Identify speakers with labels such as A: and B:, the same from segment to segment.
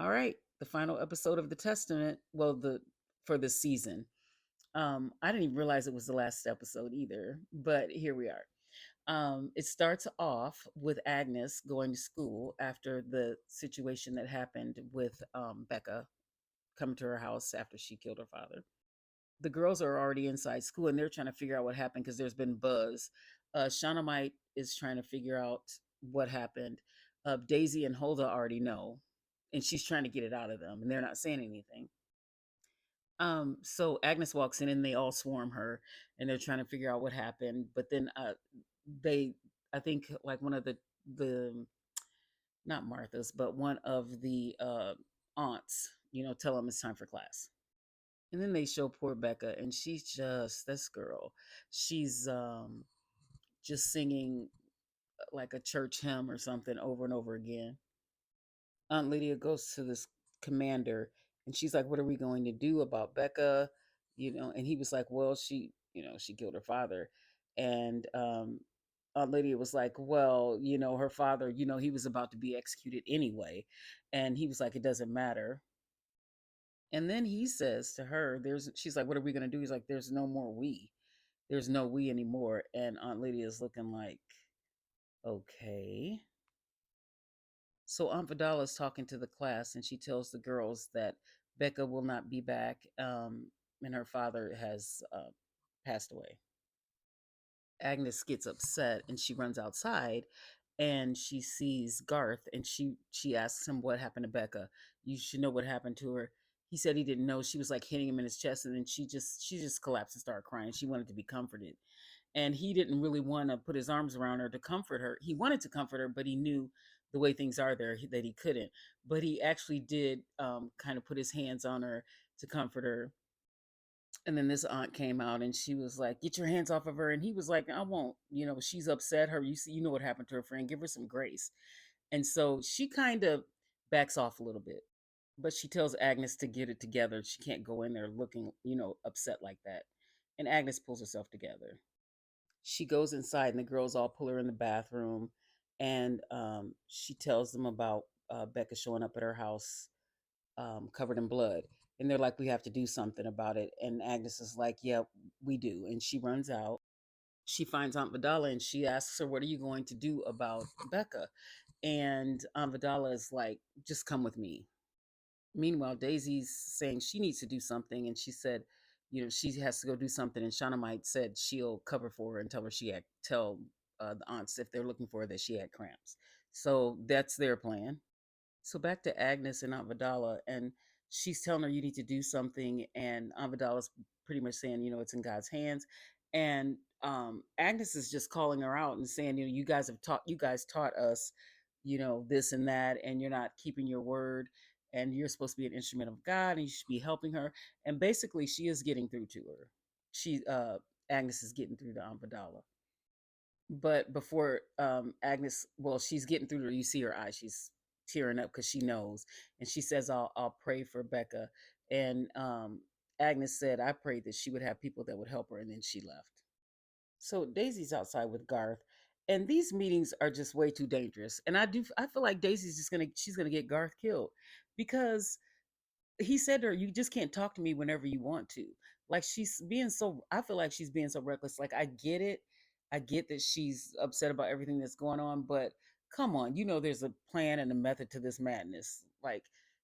A: All right, the final episode of the Testament. Well, the for this season. I didn't even realize it was the last episode either, but here we are. It starts off with Agnes going to school after the situation that happened with Becca coming to her house after she killed her father. The girls are already inside school and they're trying to figure out what happened because there's been buzz. Shaunamite is trying to figure out what happened. Daisy and Hulda already know, and she's trying to get it out of them, and they're not saying anything. So Agnes walks in and they all swarm her and they're trying to figure out what happened. But then they I think like one of the not Martha's, but one of the aunts, tell them it's time for class. And then they show poor Becca and she's just this girl. She's just singing like a church hymn or something over and over again. Aunt Lydia goes to this commander and she's like, "What are we going to do about Becca?" And he was like, "Well, she killed her father." And Aunt Lydia was like, "Well, her father, he was about to be executed anyway." And he was like, "It doesn't matter." And then he says to her, she's like, "What are we going to do?" He's like, "There's no more we. There's no we anymore." And Aunt Lydia is looking like, "Okay." So Aunt Vidala is talking to the class, and she tells the girls that Becca will not be back, and her father has passed away. Agnes gets upset, and she runs outside, and she sees Garth, and she asks him what happened to Becca. You should know what happened to her. He said he didn't know. She was like hitting him in his chest, and then she just collapsed and started crying. She wanted to be comforted, and he didn't really want to put his arms around her to comfort her. He wanted to comfort her, but he knew the way things are there that he couldn't. But he actually did kind of put his hands on her to comfort her. And then this aunt came out and she was like, "Get your hands off of her." And he was like, "I won't. She's upset. Her, you see, what happened to her friend. Give her some grace." And so she kind of backs off a little bit, but she tells Agnes to get it together. She can't go in there looking, upset like that. And Agnes pulls herself together. She goes inside and the girls all pull her in the bathroom, and she tells them about Becca showing up at her house covered in blood, and they're like, "We have to do something about it." And Agnes is like, "Yeah, we do." And she runs out. She finds Aunt Vidala and she asks her, "What are you going to do about Becca?" And Aunt Vidala is like, "Just come with me." Meanwhile, Daisy's saying she needs to do something, and she said, she has to go do something. And Shaunamite said she'll cover for her and tell her tell the aunts if they're looking for her that she had cramps. So that's their plan. So back to Agnes and Aunt Vidala, and she's telling her you need to do something, and Aunt Vidala's pretty much saying, it's in God's hands. And Agnes is just calling her out and saying, you guys taught us, this and that, and you're not keeping your word, and you're supposed to be an instrument of God, and you should be helping her. And basically, she is getting through to her. She Agnes is getting through to Aunt Vidala. But before Agnes, well, she's getting through to her. You see her eyes; she's tearing up because she knows, and she says, "I'll pray for Becca." And Agnes said, "I prayed that she would have people that would help her," and then she left. So Daisy's outside with Garth, and these meetings are just way too dangerous. And I feel like Daisy's she's gonna get Garth killed because he said to her, "You just can't talk to me whenever you want to." Like she's being so, I feel like she's being so reckless. Like I get it. I get that she's upset about everything that's going on, but come on, there's a plan and a method to this madness. Like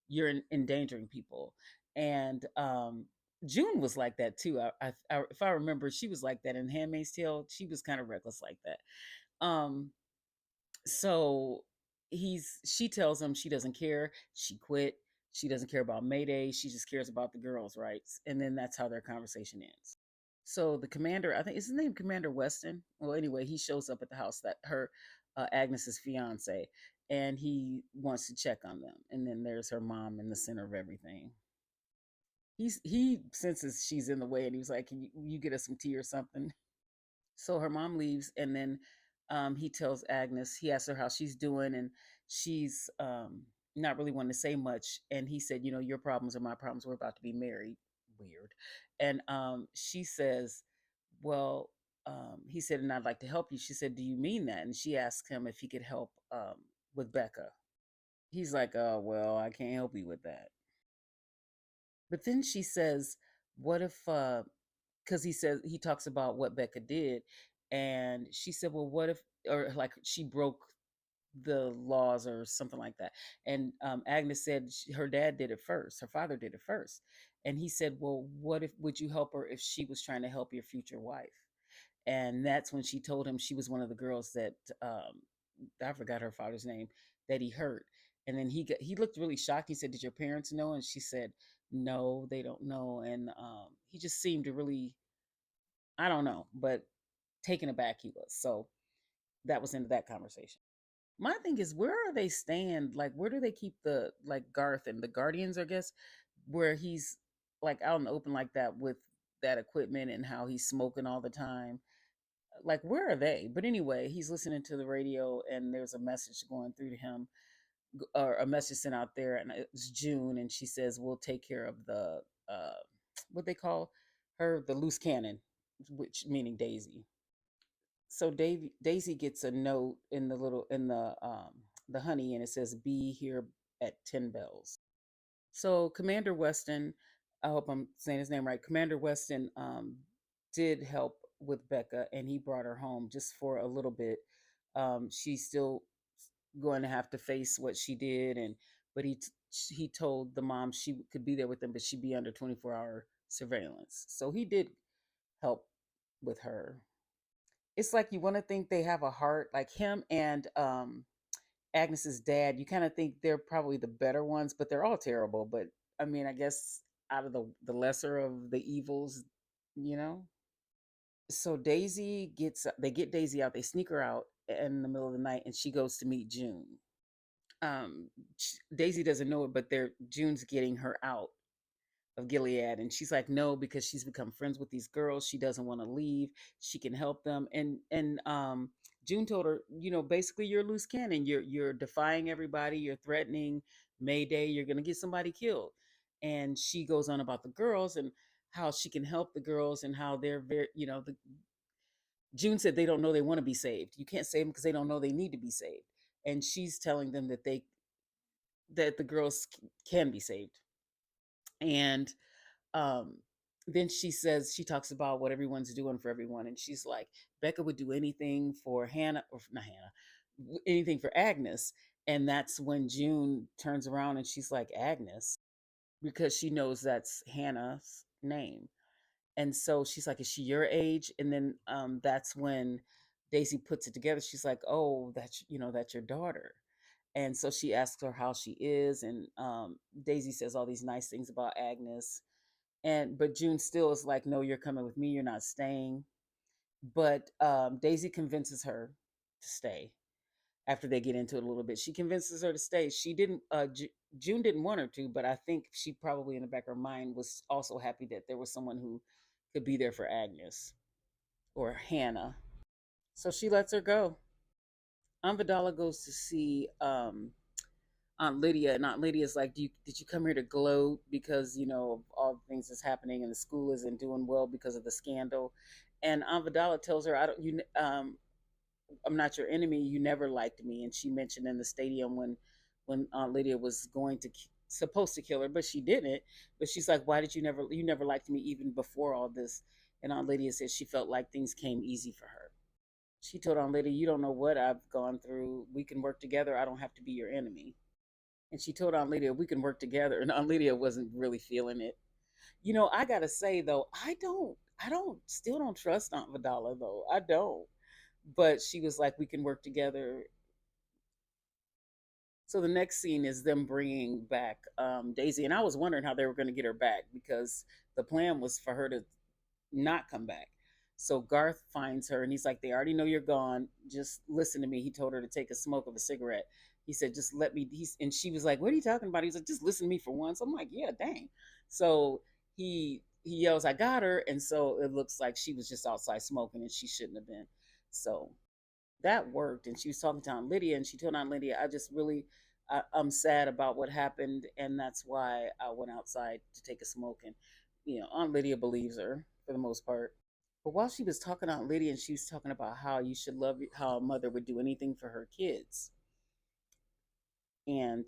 A: you're endangering people. And June was like that too. If I remember, she was like that in Handmaid's Tale. She was kind of reckless like that. Um, so she tells him she doesn't care. She quit. She doesn't care about Mayday. She just cares about the girls' rights. And then that's how their conversation ends. So the commander, I think is his name Commander Weston. Well, anyway, he shows up at the house that her Agnes's fiance, and he wants to check on them. And then there's her mom in the center of everything. He senses she's in the way, and he was like, "Can you get us some tea or something?" So her mom leaves, and then he tells Agnes, he asks her how she's doing, and she's not really wanting to say much. And he said, "Your problems are my problems. We're about to be married." Weird. And she says, "Well," he said, "And I'd like to help you." She said, "Do you mean that?" And she asked him if he could help with Becca. He's like, "Oh, well, I can't help you with that." But then she says, "What if because he says he talks about what Becca did, and she said, "Well, what if or like she broke the laws or something like that." And Agnes said her dad did it first. Her father did it first. And he said, "Well, what if would you help her if she was trying to help your future wife?" And that's when she told him she was one of the girls that I forgot her father's name that he hurt. And then he looked really shocked. He said, "Did your parents know?" And she said, "No, they don't know." And he just seemed to really, I don't know, but taken aback he was. So that was into that conversation. My thing is, where are they stand? Like, where do they keep the like Garth and the Guardians? I guess where he's like out in the open like that with that equipment and how he's smoking all the time. Like, where are they? But anyway, he's listening to the radio and there's a message going through to him, or a message sent out there, and it's June, and she says, "We'll take care of the uh, what they call her, the loose cannon," which meaning Daisy. So Daisy gets a note in the honey, and it says, "Be here at 10 bells." So Commander Weston, I hope I'm saying his name right. Commander Weston did help with Becca, and he brought her home just for a little bit. She's still going to have to face what she did, and but he told the mom she could be there with them, but she'd be under 24-hour surveillance. So he did help with her. It's like you want to think they have a heart, like him and Agnes's dad. You kind of think they're probably the better ones, but they're all terrible. But I mean, I guess out of the lesser of the evils, you know. So they get Daisy out. They sneak her out in the middle of the night, and she goes to meet June. Daisy doesn't know it, but June's getting her out of Gilead, and she's like, no, because she's become friends with these girls. She doesn't want to leave. She can help them, and June told her, basically, you're a loose cannon. You're defying everybody. You're threatening Mayday. You're gonna get somebody killed. And she goes on about the girls and how she can help the girls and how they're very, June said they don't know they want to be saved. You can't save them because they don't know they need to be saved. And she's telling them that the girls can be saved. And um then she talks about what everyone's doing for everyone, and she's like, Becca would do anything for Hannah, or not Hannah, anything for Agnes. And that's when June turns around and she's like, Agnes, because she knows that's Hannah's name. And so she's like, is she your age? And then that's when Daisy puts it together. She's like, oh, that's your daughter. And so she asks her how she is, and Daisy says all these nice things about Agnes. And but June still is like, no, you're coming with me, you're not staying. But Daisy convinces her to stay. After they get into it a little bit, she convinces her to stay. She didn't June didn't want her to, but I think she probably in the back of her mind was also happy that there was someone who could be there for Agnes or Hannah. So she lets her go. Amvidala goes to see Aunt Lydia, and Aunt Lydia's like, did you come here to gloat because of all the things that's happening and the school isn't doing well because of the scandal?" And Aunt Vidala tells her, "I don't you I'm not your enemy. You never liked me." And she mentioned in the stadium when Aunt Lydia was going to supposed to kill her, but she didn't. But she's like, "Why did you never liked me even before all this?" And Aunt Lydia said she felt like things came easy for her. She told Aunt Lydia, "You don't know what I've gone through. We can work together. I don't have to be your enemy." And she told Aunt Lydia, "We can work together." And Aunt Lydia wasn't really feeling it. I gotta say though, still don't trust Aunt Vidala though. I don't. But she was like, "We can work together." So the next scene is them bringing back Daisy, and I was wondering how they were going to get her back because the plan was for her to not come back. So Garth finds her and he's like, "They already know you're gone. Just listen to me." He told her to take a smoke of a cigarette. He said, "Just let me." And she was like, "What are you talking about?" He's like, "Just listen to me for once." I'm like, "Yeah, dang." So he yells, "I got her!" And so it looks like she was just outside smoking and she shouldn't have been. So that worked. And she was talking to Aunt Lydia, and she told Aunt Lydia, "I just really, I'm sad about what happened, and that's why I went outside to take a smoke." And Aunt Lydia believes her for the most part. But while she was talking to Aunt Lydia, and she was talking about how you should love how a mother would do anything for her kids, and